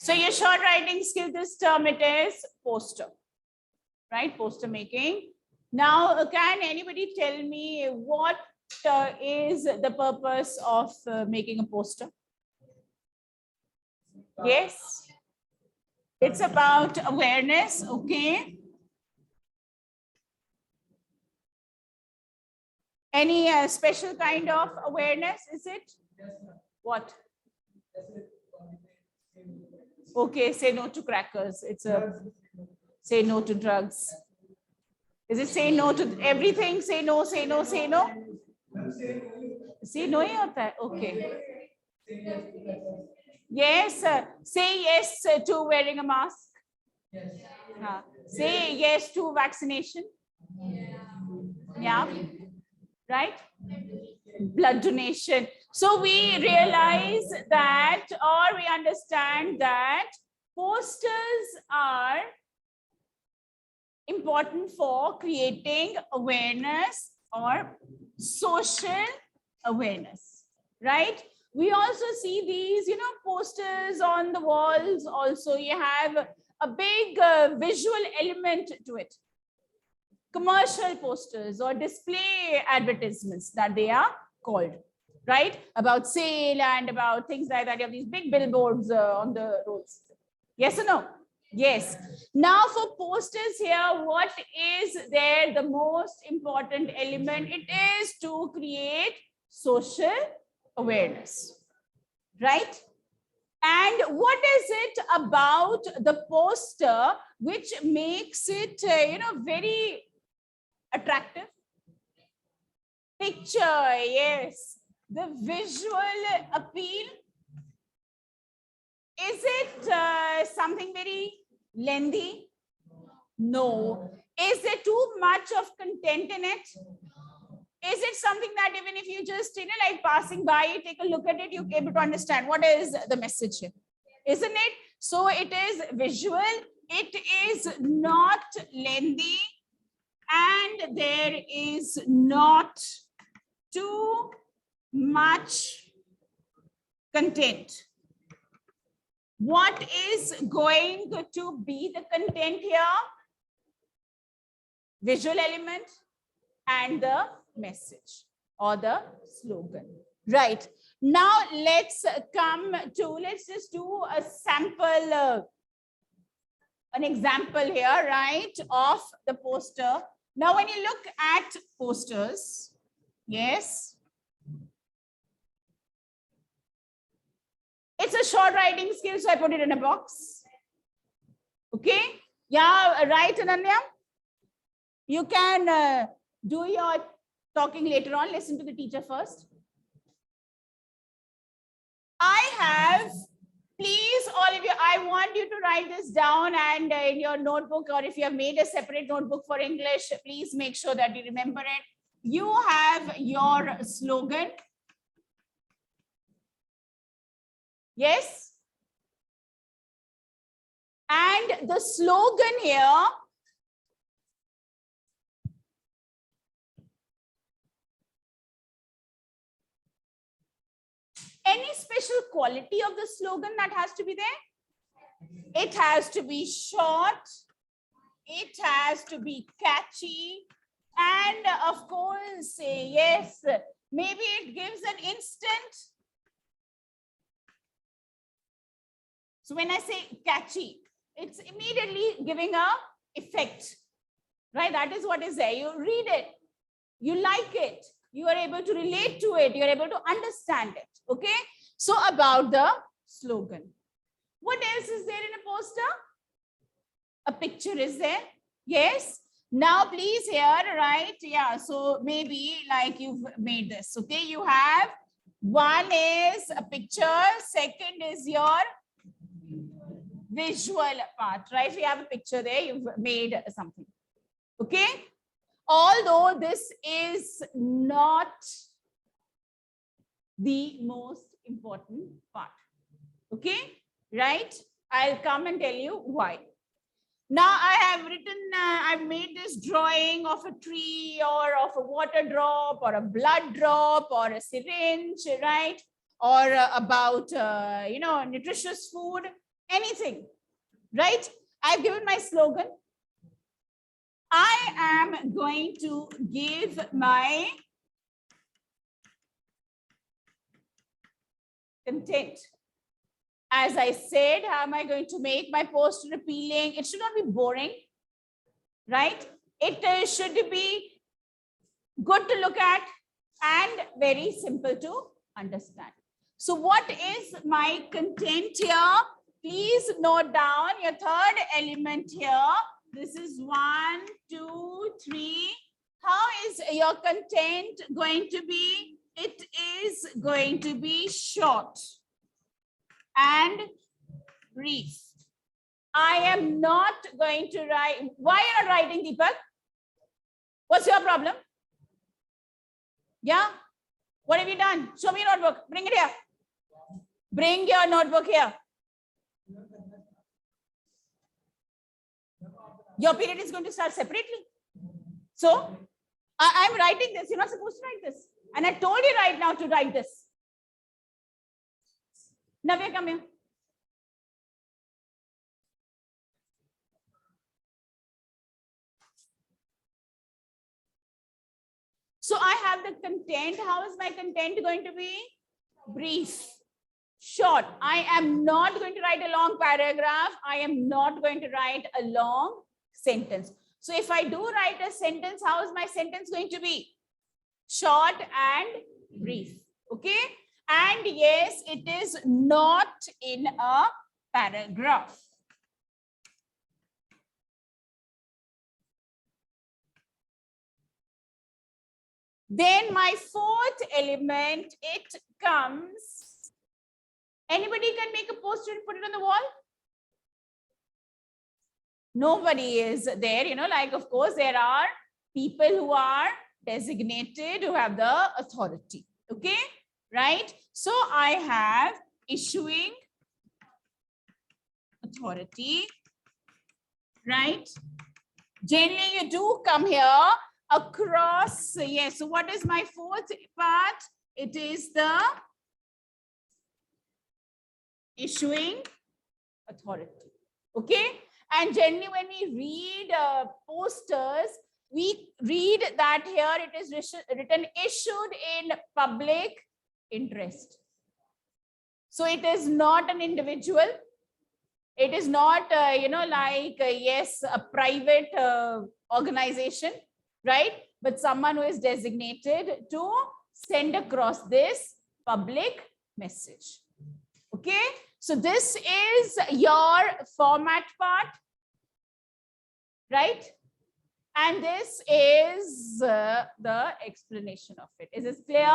So your short writing skill, this term it is poster, right? Poster making. Now, can anybody tell me what is the purpose of making a poster? Yes. It's about awareness, okay. Any special kind of awareness, is it? What? Okay, say no to crackers. It's a say no to drugs. Is it say no to everything? Say no, say no, say no. Say no hi hota hai. Okay. Yes, say yes to wearing a mask. Say yes to vaccination. Yeah. Right? Blood donation. So we realize that, or we understand that posters are important for creating awareness or social awareness, right? We also see these, posters on the walls. Also, you have a big visual element to it. Commercial posters or display advertisements that they are called, right? About sale and about things like that. You have these big billboards on the roads. Yes or no? Yes. Now for posters here, what is there the most important element? It is to create social awareness, right? And what is it about the poster which makes it, very attractive? Picture, yes. The visual appeal. Is it something very lengthy? No. Is there too much of content in it? Is it something that even if you just, like passing by, you take a look at it, you're able to understand what is the message here? Isn't it? So it is visual. It is not lengthy. And there is not too much content. What is going to be the content here? Visual element and the message or the slogan. Right. Now let's just do a sample, an example here, right, of the poster. Now, when you look at posters, yes, it's a short writing skill, so I put it in a box. Okay. Yeah, right, Ananya? You can do your talking later on. Listen to the teacher first. Please, all of you, I want you to write this down and in your notebook, or if you have made a separate notebook for English, please make sure that you remember it. You have your slogan. Yes. And the slogan here any special quality of the slogan that has to be there? It has to be short. It has to be catchy. And of course, yes, maybe it gives an instant. So when I say catchy, it's immediately giving a effect, right? That is what is there. You read it, you like it, you are able to relate to it, you're able to understand it. Okay. So about the slogan, what else is there in a poster? A picture is there. Yes. Now please here, right? Yeah. So maybe like you've made this. Okay. You have one is a picture. Second is your visual part, right? We have a picture there. You've made something. Okay. Although this is not the most important part. Okay. Right. I'll come and tell you why. Now I have written, I've made this drawing of a tree or of a water drop or a blood drop or a syringe, right? Or about, nutritious food. anything, right? I've given my slogan. I am going to give my content. As I said, how am I going to make my post appealing? It should not be boring, right? It should be good to look at and very simple to understand. So what is my content here? Please note down your third element here. This is 1, 2, 3. How is your content going to be? It is going to be short and brief. I am not going to write. Why are you not writing, Deepak? What's your problem? Yeah? What have you done? Show me your notebook. Bring it here. Bring your notebook here. Your period is going to start separately. So, I'm writing this. You're not supposed to write this. And I told you right now to write this. Navya, come here. So I have the content. How is my content going to be? Brief, short. I am not going to write a long paragraph. I am not going to write a long sentence. So if I do write a sentence, how is my sentence going to be? Short and brief. Okay. And yes, it is not in a paragraph. Then my fourth element, it comes. Anybody can make a poster and put it on the wall? Nobody is there, you know, like, of course, there are people who are designated, who have the authority. Okay, right? So I have issuing authority, right? Generally, you do come here across. Yes. So what is my fourth part? It is the issuing authority. Okay. And generally, when we read posters, we read that here it is written issued in public interest. So it is not an individual. It is not, you know, like, yes, a private organization, right? But someone who is designated to send across this public message. Okay. So this is your format part, right? And this is the explanation of it. Is this clear?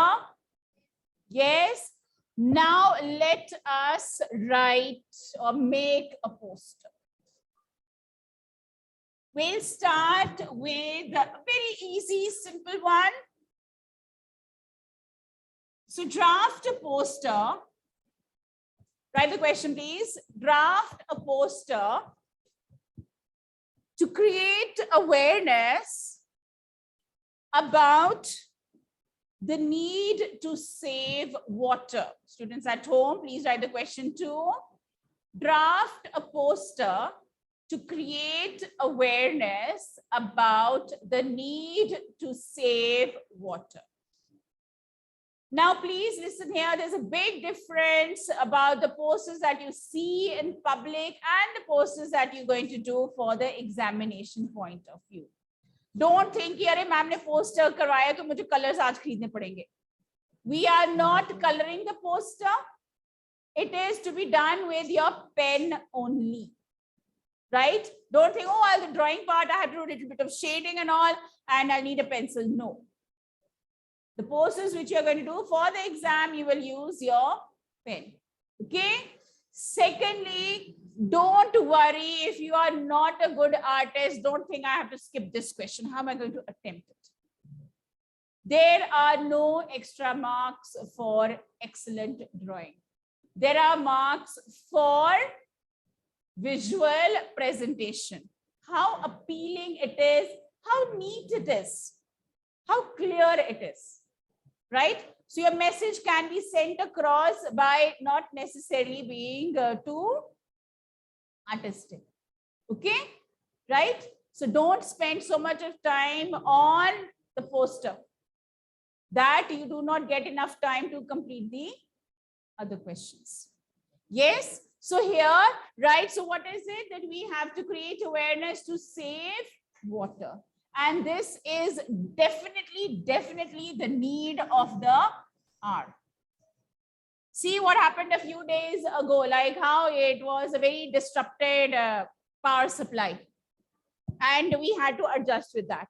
Yes. Now let us write or make a poster. We'll start with a very easy, simple one. So draft a poster. Write the question, please. Draft a poster to create awareness about the need to save water. Students at home, please write the question too. Draft a poster to create awareness about the need to save water. Now, please listen here. There's a big difference about the posters that you see in public and the posters that you're going to do for the examination point of view. Don't think, "Yare, ma'am ne poster karwaya, to mujhe colors aaj khareedne padenge." We are not coloring the poster. It is to be done with your pen only, right? Don't think, "Oh, I'll the drawing part, I have to do a little bit of shading and all, and I need a pencil." No. The posters which you're going to do for the exam, you will use your pen. Okay. Secondly, don't worry if you are not a good artist. Don't think, "I have to skip this question. How am I going to attempt it?" There are no extra marks for excellent drawing. There are marks for visual presentation. How appealing it is, how neat it is, how clear it is. Right? So your message can be sent across by not necessarily being too artistic. Okay, right? So don't spend so much of time on the poster that you do not get enough time to complete the other questions. Yes. So here, right? So what is it that we have to create awareness to save water? And this is definitely the need of the hour. See what happened a few days ago, like how it was a very disrupted power supply. And we had to adjust with that,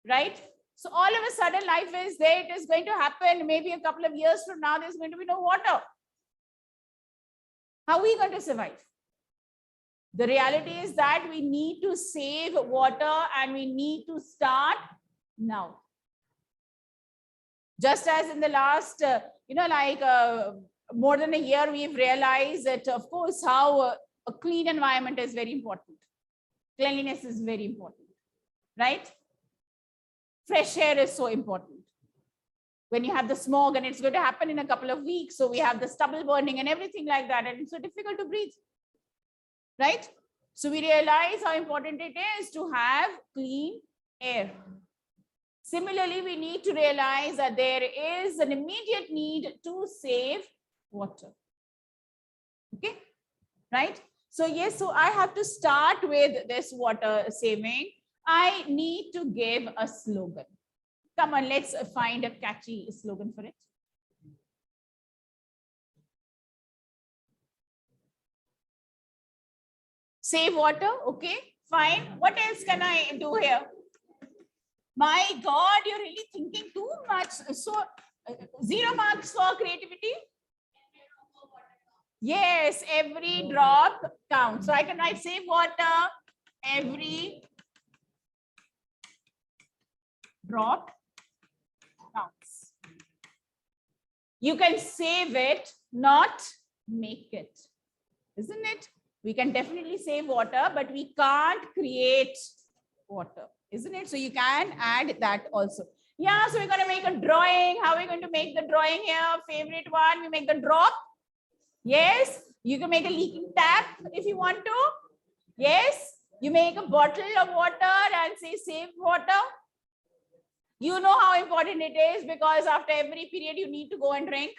right? So all of a sudden life is there, it is going to happen. Maybe a couple of years from now, there's going to be no water. How are we going to survive? The reality is that we need to save water and we need to start now. Just as in the last, more than a year, we've realized that, of course, how a clean environment is very important. Cleanliness is very important, right? Fresh air is so important. When you have the smog, and it's going to happen in a couple of weeks. So we have the stubble burning and everything like that. And it's so difficult to breathe, right? So we realize how important it is to have clean air. Similarly, we need to realize that there is an immediate need to save water. Okay, right? So yes, so I have to start with this water saving. I need to give a slogan. Come on, let's find a catchy slogan for it. Save water, okay, fine. What else can I do here? My God, you're really thinking too much. So 0 marks for creativity. Yes, every drop counts. So I can write save water, every drop counts. You can save it, not make it, isn't it? We can definitely save water, but we can't create water, isn't it? So you can add that also. Yeah, so we're going to make a drawing. How are we going to make the drawing here? Favorite one, we make the drop. Yes, you can make a leaking tap if you want to. Yes, you make a bottle of water and say save water. You know how important it is, because after every period you need to go and drink.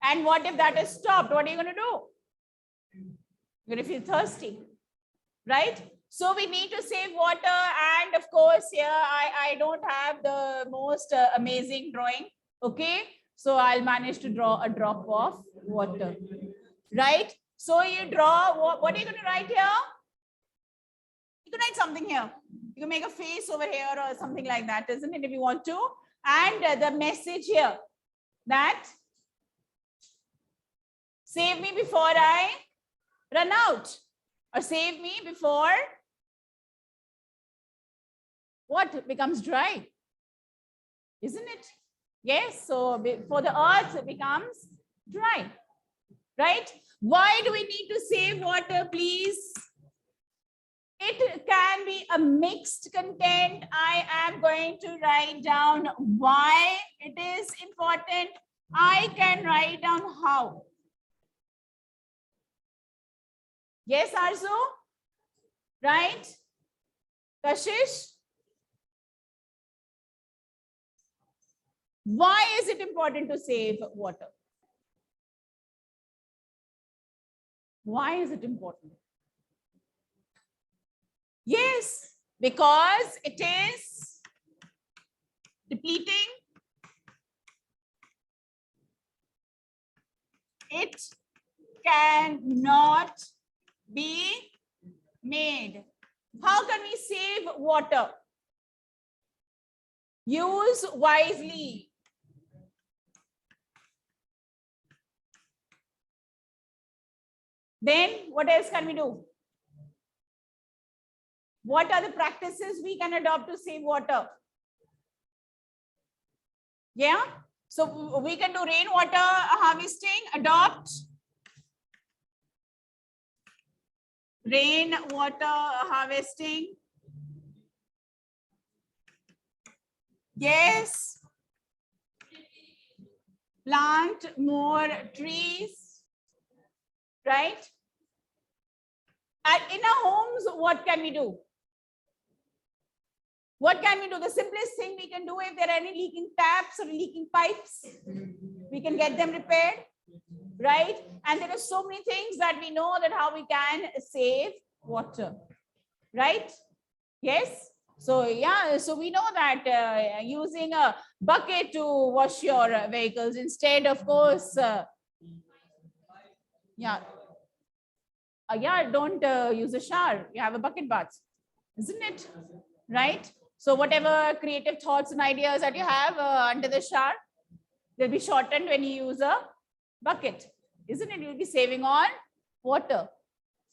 And what if that is stopped? What are you going to do? You're going to feel thirsty, right? So we need to save water. And of course, here I don't have the most amazing drawing. Okay, so I'll manage to draw a drop of water, right? So you draw, what are you going to write here? You can write something here. You can make a face over here or something like that, isn't it, if you want to? And the message here, that save me before I run out, or save me before what becomes dry, isn't it? Yes, so for the earth becomes dry, right? Why do we need to save water, please? It can be a mixed content. I am going to write down why it is important. I can write down how. Yes, Arzu? Right? Kashish? Why is it important to save water? Why is it important? Yes, because it is depleting. It cannot be made. How can we save water? Use wisely. Then what else can we do? What are the practices we can adopt to save water? Yeah, so we can do rainwater harvesting, adopt rainwater harvesting. Yes. Plant more trees, right? In our homes, what can we do? What can we do? The simplest thing we can do, if there are any leaking taps or leaking pipes, we can get them repaired, right? And there are so many things that we know that how we can save water, right? Yes. So yeah, so we know that using a bucket to wash your vehicles instead, of course, yeah, don't use a shower. You have a bucket bath, isn't it? Right? So whatever creative thoughts and ideas that you have under the shower, they'll be shortened when you use a bucket, isn't it? You'll be saving on water.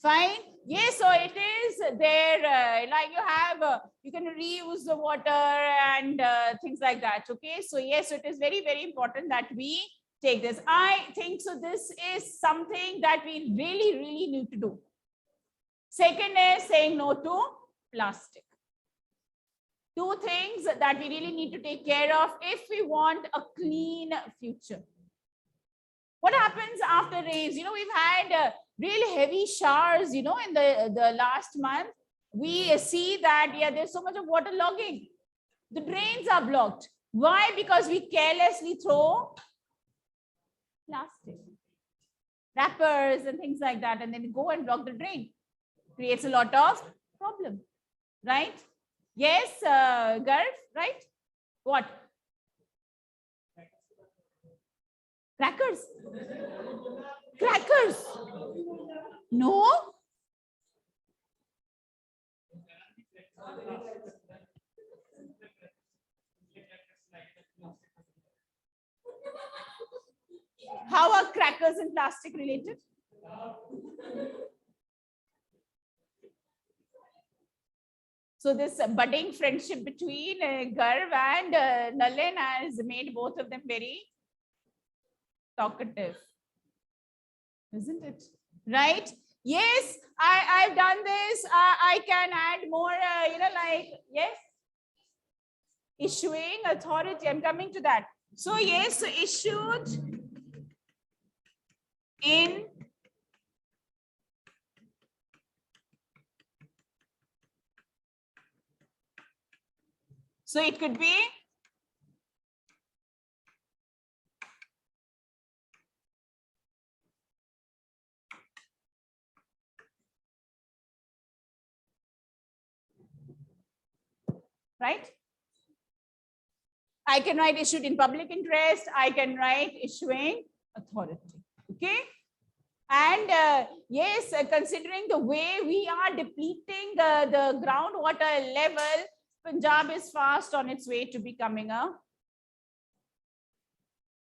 Fine. Yes, so it is there, like you have, you can reuse the water and things like that. Okay. So yes, so it is very, very important that we take this. I think so. This is something that we really, really need to do. Second is saying no to plastic. Two things that we really need to take care of if we want a clean future. What happens after rains? You know, we've had really heavy showers, you know, in the last month. We see that, yeah, there's so much of water logging. The drains are blocked. Why? Because we carelessly throw plastic wrappers and things like that, and then go and block the drain. Creates a lot of problem, right? Yes, Garv, right? What? Crackers. Crackers. No. How are crackers and plastic related? So this budding friendship between Garv and Nalin has made both of them very talkative, isn't it? Right? Yes, I've done this. I can add more, you know, like, yes. Issuing authority, I'm coming to that. So yes, so issued in so it could be right. I can write issued in public interest. I can write issuing authority. Okay. And yes, considering the way we are depleting the groundwater level, Punjab is fast on its way to becoming a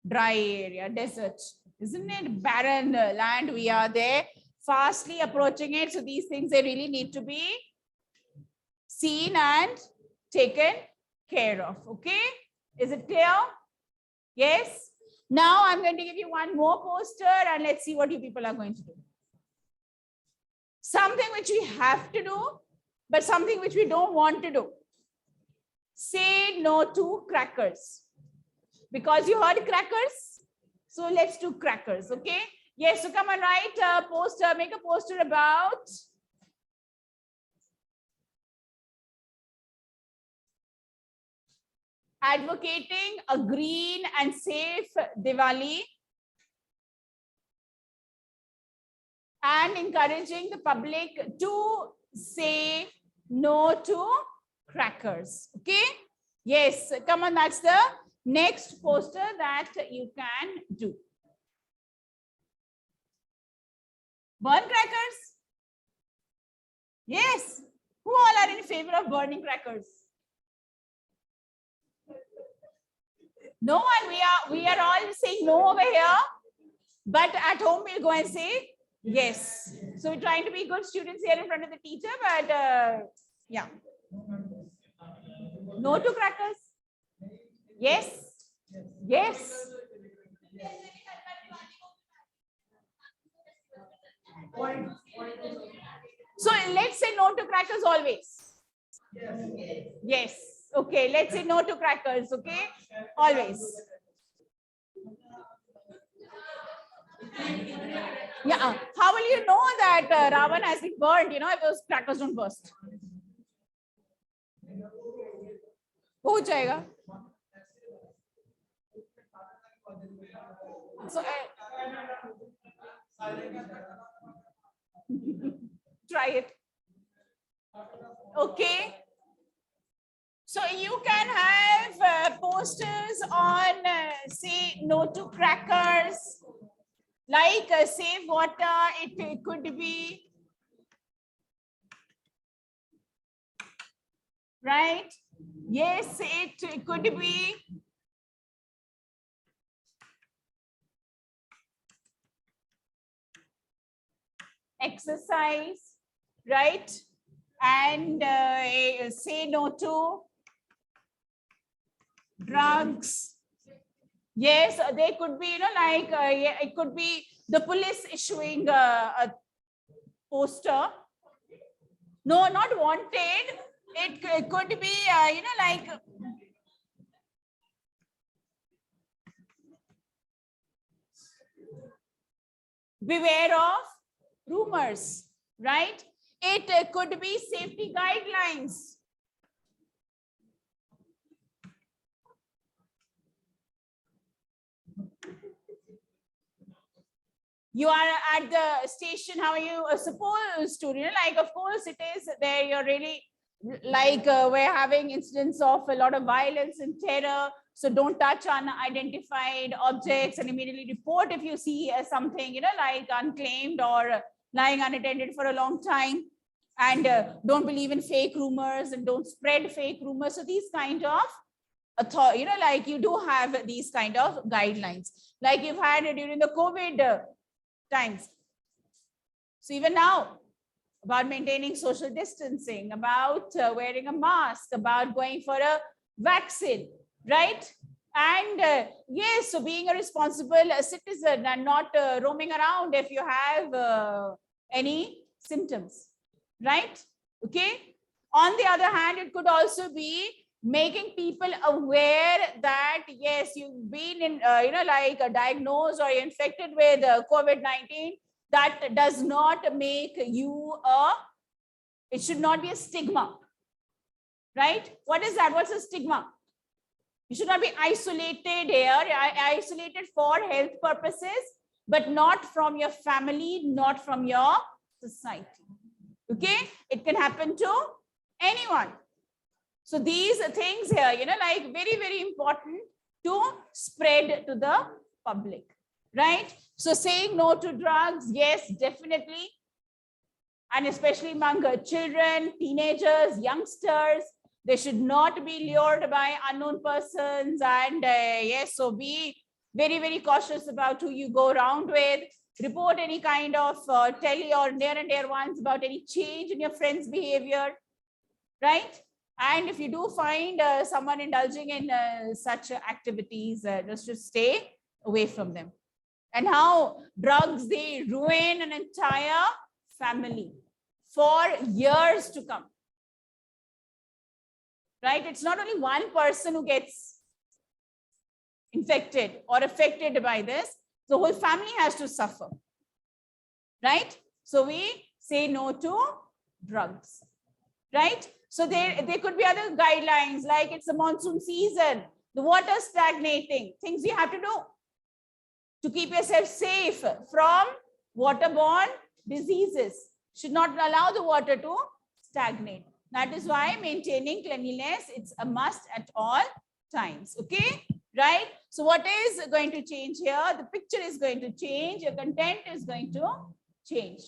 dry area, desert, isn't it? Barren land. We are there, fastly approaching it. So these things, they really need to be seen and taken care of. Okay. Is it clear? Yes. Now I'm going to give you one more poster and let's see what you people are going to do. Something which we have to do, but something which we don't want to do. Say no to crackers. Because you heard crackers. So let's do crackers. Okay. Yes. So come and write a poster, make a poster about advocating a green and safe Diwali and encouraging the public to say no to crackers. Okay. Yes. Come on. That's the next poster that you can do. Burn crackers. Yes. Who all are in favor of burning crackers? No one. We are all saying no over here, but at home we'll go and say yes. So we're trying to be good students here in front of the teacher, but yeah. No to crackers. Yes. Yes. So let's say no to crackers always. Yes. Okay. Let's say no to crackers. Okay. Always. Yeah. How will you know that Ravan has been burned? You know, if those crackers don't burst. हो जाएगा. So try it. Okay. So you can have posters on say no to crackers, like save water. It could be right. Yes, it could be exercise, right? And say no to drugs. Yes, they could be, you know, like yeah, it could be the police issuing a poster. No, not wanted. It could be, you know, like beware of rumors, right? It could be safety guidelines. You are at the station, how are you supposed to, you know, like, of course it is there, you're really like we're having incidents of a lot of violence and terror. So don't touch unidentified objects and immediately report if you see something, you know, like unclaimed or lying unattended for a long time. And don't believe in fake rumors and don't spread fake rumors. So these kind of you know, like you do have these kind of guidelines, like you've had during the COVID times. So even now, about maintaining social distancing, about wearing a mask, about going for a vaccine, right? And yes, so being a responsible citizen and not roaming around if you have any symptoms, right? Okay. On the other hand, it could also be making people aware that yes, you've been in, you know, like diagnosed or infected with COVID-19. That does not make you it should not be a stigma, right? What is that? What's a stigma? You should not be isolated here, isolated for health purposes, but not from your family, not from your society. Okay, it can happen to anyone. So these things here, you know, like very, very important to spread to the public, right? So saying no to drugs, yes, definitely. And especially among children, teenagers, youngsters, they should not be lured by unknown persons. And yes, so be very, very cautious about who you go around with. Report any kind of tell your near and dear ones about any change in your friend's behavior, right? And if you do find someone indulging in such activities, just stay away from them. And how drugs, they ruin an entire family for years to come, right? It's not only one person who gets infected or affected by this, the whole family has to suffer, right? So we say no to drugs, right? So there could be other guidelines, like it's a monsoon season, the water stagnating, things you have to do to keep yourself safe from waterborne diseases. Should not allow the water to stagnate. That is why maintaining cleanliness, it's a must at all times. Okay, right? So what is going to change here? The picture is going to change. Your content is going to change.